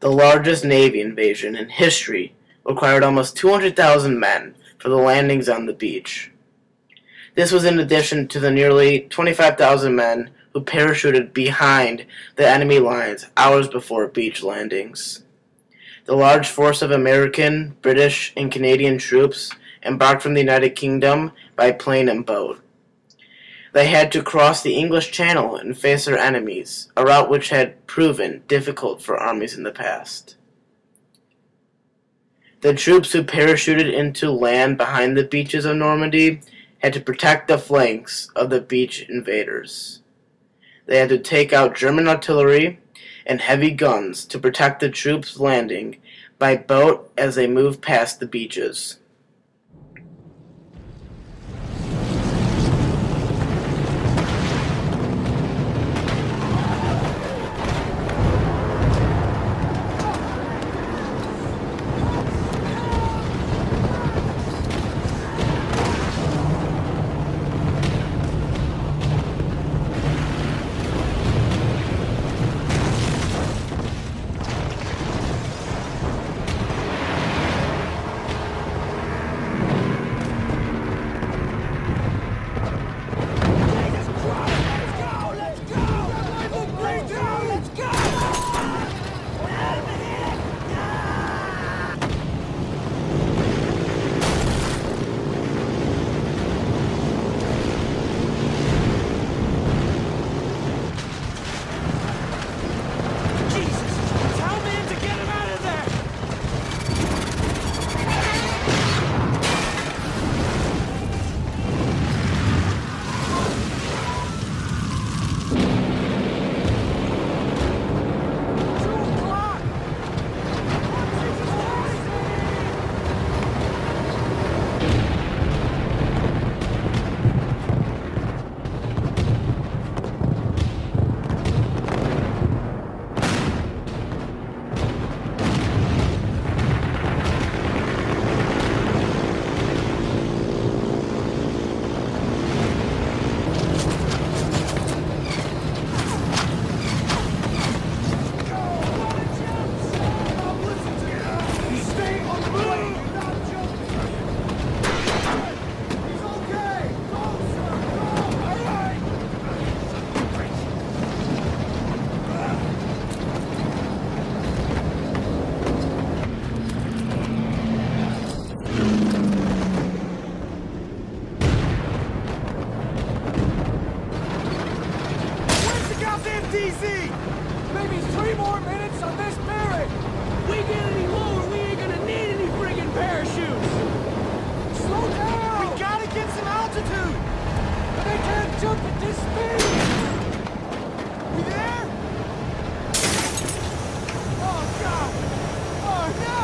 The largest Navy invasion in history required almost 200,000 men for the landings on the beach. This was in addition to the nearly 25,000 men who parachuted behind the enemy lines hours before beach landings. The large force of American, British, and Canadian troops embarked from the United Kingdom by plane and boat. They had to cross the English Channel and face their enemies, a route which had proven difficult for armies in the past. The troops who parachuted into land behind the beaches of Normandy had to protect the flanks of the beach invaders. They had to take out German artillery and heavy guns to protect the troops landing by boat as they moved past the beaches. Maybe 3 more minutes on this merit! We get any lower, we ain't gonna need any friggin' parachutes! Slow down! We gotta get some altitude! But they can't jump at this speed! We there? Oh, God! Oh, no!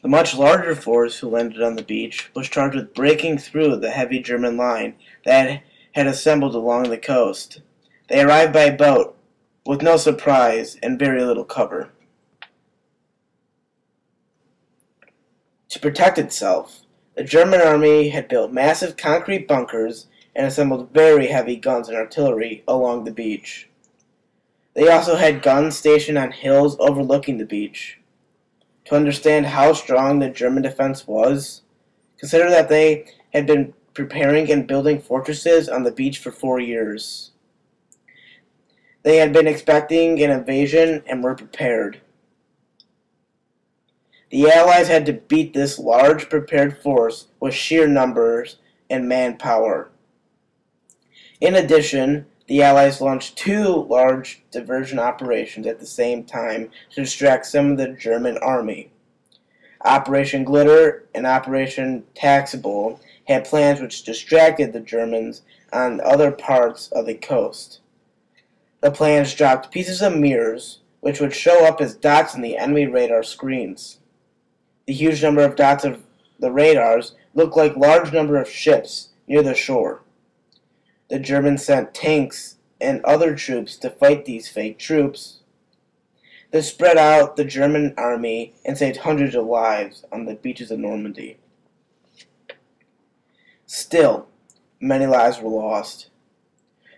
The much larger force who landed on the beach was charged with breaking through the heavy German line that had assembled along the coast. They arrived by boat, with no surprise and very little cover. To protect itself, the German army had built massive concrete bunkers and assembled very heavy guns and artillery along the beach. They also had guns stationed on hills overlooking the beach. To understand how strong the German defense was, consider that they had been preparing and building fortresses on the beach for 4 years. They had been expecting an invasion and were prepared. The Allies had to beat this large prepared force with sheer numbers and manpower. In addition, the Allies launched 2 large diversion operations at the same time to distract some of the German army. Operation Glitter and Operation Taxable had plans which distracted the Germans on other parts of the coast. The plans dropped pieces of mirrors, which would show up as dots in the enemy radar screens. The huge number of dots of the radars looked like large number of ships near the shore. The Germans sent tanks and other troops to fight these fake troops. This spread out the German army and saved hundreds of lives on the beaches of Normandy. Still, many lives were lost.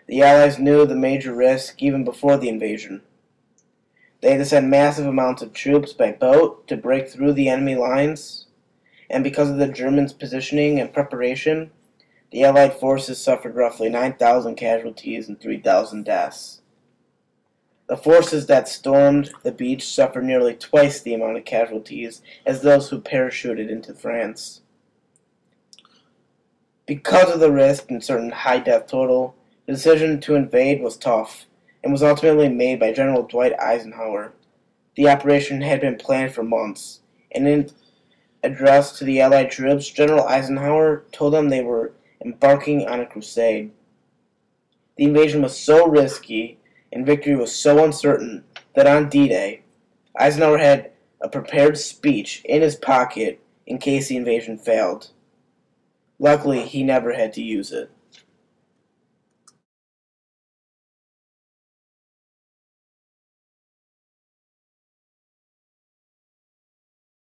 The Allies knew the major risk even before the invasion. They had to send massive amounts of troops by boat to break through the enemy lines, and because of the Germans' positioning and preparation, the Allied forces suffered roughly 9,000 casualties and 3,000 deaths. The forces that stormed the beach suffered nearly twice the amount of casualties as those who parachuted into France. Because of the risk and certain high death total, the decision to invade was tough and was ultimately made by General Dwight Eisenhower. The operation had been planned for months, and in an address to the Allied troops, General Eisenhower told them they were embarking on a crusade. The invasion was so risky and victory was so uncertain that on D-Day, Eisenhower had a prepared speech in his pocket in case the invasion failed. Luckily, he never had to use it.